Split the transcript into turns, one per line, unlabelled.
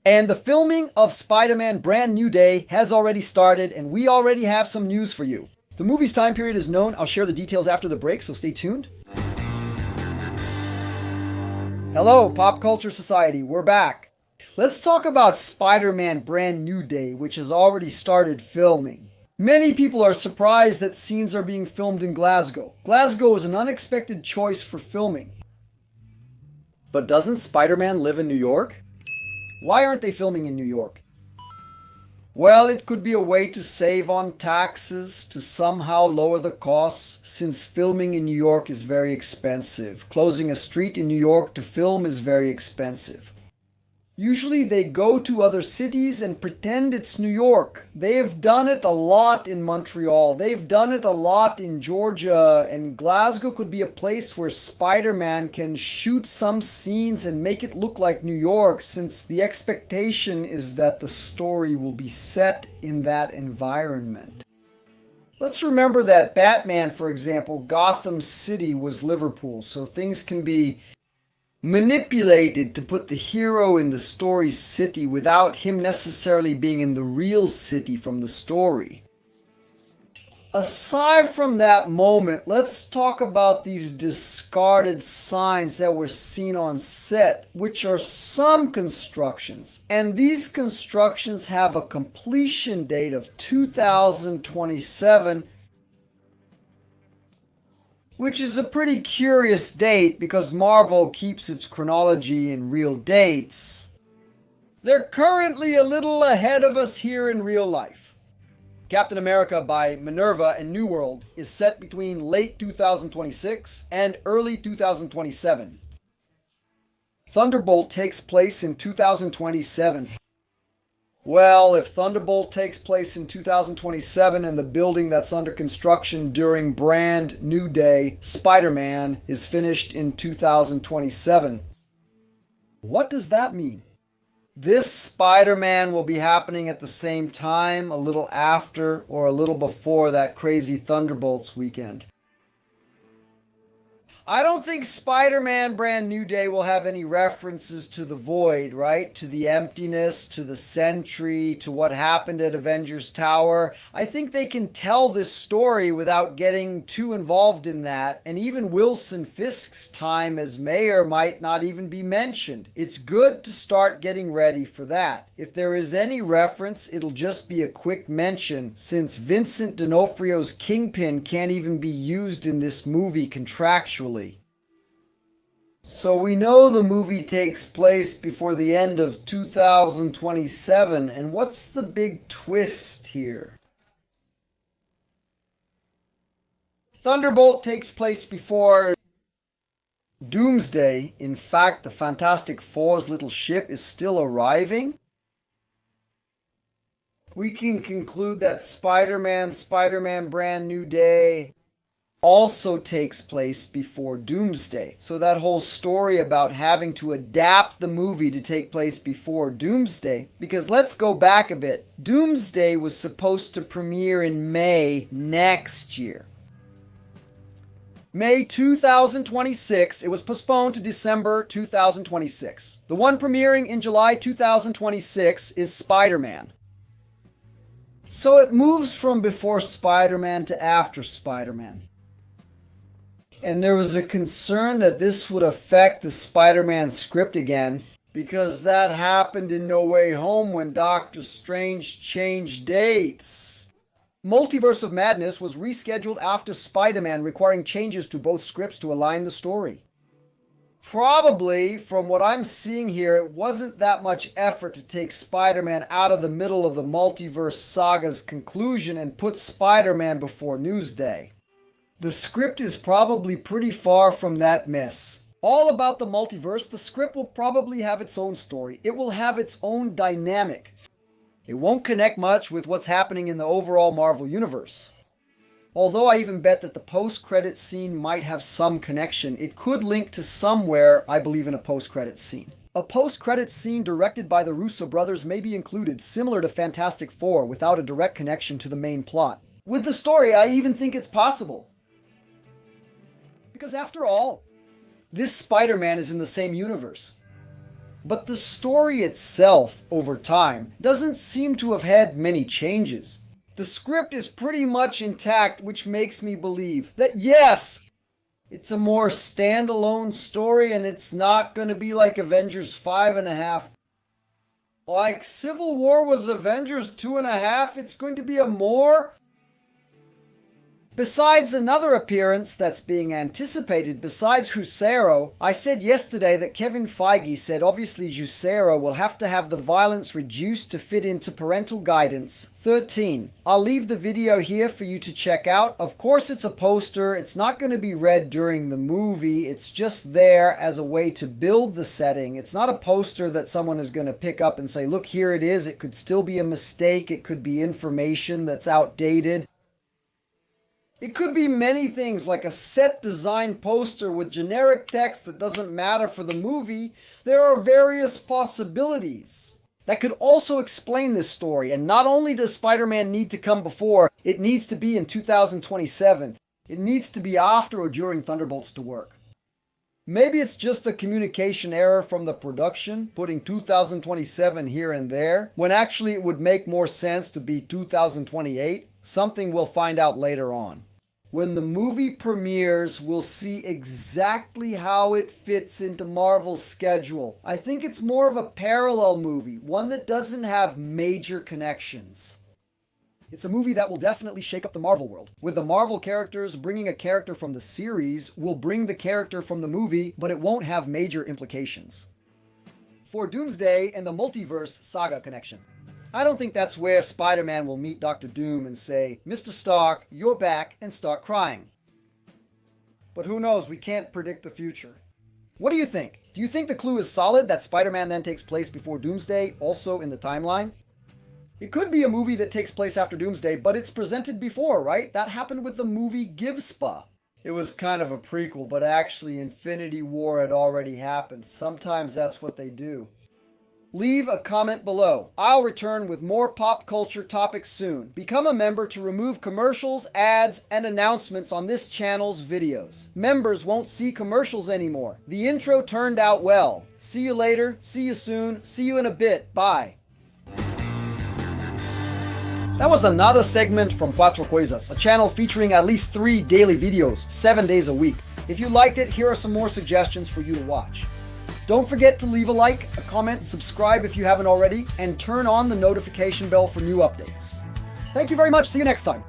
And the filming of Spider-Man Brand New Day has already started, and we already have some news for you. The movie's time period is known. I'll share the details after the break, so stay tuned. Hello, Pop Culture Society, we're back. Let's talk about Spider-Man Brand New Day, which has already started filming. Many people are surprised that scenes are being filmed in Glasgow. Glasgow is an unexpected choice for filming. But doesn't Spider-Man live in New York? Why aren't they filming in New York? Well, it could be a way to save on taxes, to somehow lower the costs, since filming in New York is very expensive. Closing a street in New York to film is very expensive. Usually they go to other cities and pretend it's New York. They have done it a lot in Montreal. They've done it a lot in Georgia. And Glasgow could be a place where Spider-Man can shoot some scenes and make it look like New York, since the expectation is that the story will be set in that environment. Let's remember that Batman, for example, Gotham City was Liverpool, so things can be manipulated to put the hero in the story's city without him necessarily being in the real city from the story. Aside from that moment, let's talk about these discarded signs that were seen on set, which are some constructions. And these constructions have a completion date of 2027, which is a pretty curious date because Marvel keeps its chronology in real dates. They're currently a little ahead of us here in real life. Captain America by Minerva and New World is set between late 2026 and early 2027. Thunderbolt takes place in 2027. Well, if Thunderbolt takes place in 2027 and the building that's under construction during Brand New Day, Spider-Man, is finished in 2027. What does that mean? This Spider-Man will be happening at the same time, a little after, or a little before that crazy Thunderbolts weekend. I don't think Spider-Man Brand New Day will have any references to the void, right? To the emptiness, to the Sentry, to what happened at Avengers Tower. I think they can tell this story without getting too involved in that, and even Wilson Fisk's time as mayor might not even be mentioned. It's good to start getting ready for that. If there is any reference, it'll just be a quick mention, since Vincent D'Onofrio's Kingpin can't even be used in this movie contractually. So we know the movie takes place before the end of 2027, and what's the big twist here? Thunderbolt takes place before Doomsday. In fact, the Fantastic Four's little ship is still arriving. We can conclude that Spider-Man Brand New Day also takes place before Doomsday. So that whole story about having to adapt the movie to take place before Doomsday, because let's go back a bit. Doomsday was supposed to premiere in May next year. May 2026, it was postponed to December 2026. The one premiering in July 2026 is Spider-Man. So it moves from before Spider-Man to after Spider-Man. And there was a concern that this would affect the Spider-Man script again, because that happened in No Way Home when Doctor Strange changed dates. Multiverse of Madness was rescheduled after Spider-Man, requiring changes to both scripts to align the story. Probably, from what I'm seeing here, it wasn't that much effort to take Spider-Man out of the middle of the Multiverse saga's conclusion and put Spider-Man before Newsday. The script is probably pretty far from that mess. All about the multiverse, the script will probably have its own story. It will have its own dynamic. It won't connect much with what's happening in the overall Marvel Universe. Although I even bet that the post-credit scene might have some connection. It could link to somewhere, I believe, in a post-credit scene. A post-credit scene directed by the Russo brothers may be included, similar to Fantastic Four, without a direct connection to the main plot. With the story, I even think it's possible. Because after all, this Spider-Man is in the same universe. But the story itself, over time, doesn't seem to have had many changes. The script is pretty much intact, which makes me believe that yes, it's a more standalone story and it's not going to be like Avengers 5.5. Like Civil War was Avengers 2.5, it's going to be a more. Besides another appearance that's being anticipated besides Husseiro, I said yesterday that Kevin Feige said obviously Husseiro will have to have the violence reduced to fit into parental guidance 13. I'll leave the video here for you to check out. Of course it's a poster, it's not going to be read during the movie, it's just there as a way to build the setting. It's not a poster that someone is going to pick up and say, look, here it is. It could still be a mistake, it could be information that's outdated. It could be many things, like a set design poster with generic text that doesn't matter for the movie. There are various possibilities that could also explain this story. And not only does Spider-Man need to come before, it needs to be in 2027. It needs to be after or during Thunderbolts to work. Maybe it's just a communication error from the production, putting 2027 here and there, when actually it would make more sense to be 2028. Something we'll find out later on. When the movie premieres, we'll see exactly how it fits into Marvel's schedule. I think it's more of a parallel movie, one that doesn't have major connections. It's a movie that will definitely shake up the Marvel world. With the Marvel characters, bringing a character from the series will bring the character from the movie, but it won't have major implications. For Doomsday and the Multiverse saga connection. I don't think that's where Spider-Man will meet Dr. Doom and say, Mr. Stark, you're back, and start crying. But who knows, we can't predict the future. What do you think? Do you think the clue is solid that Spider-Man then takes place before Doomsday, also in the timeline? It could be a movie that takes place after Doomsday, but it's presented before, right? That happened with the movie Givespa. It was kind of a prequel, but actually Infinity War had already happened. Sometimes that's what they do. Leave a comment below. I'll return with more pop culture topics soon. Become a member to remove commercials, ads, and announcements on this channel's videos. Members won't see commercials anymore. The intro turned out well. See you later. See you soon. See you in a bit. Bye. That was another segment from Cuatro Coisas, a channel featuring at least 3 daily videos, 7 days a week. If you liked it, here are some more suggestions for you to watch. Don't forget to leave a like, a comment, subscribe if you haven't already, and turn on the notification bell for new updates. Thank you very much. See you next time.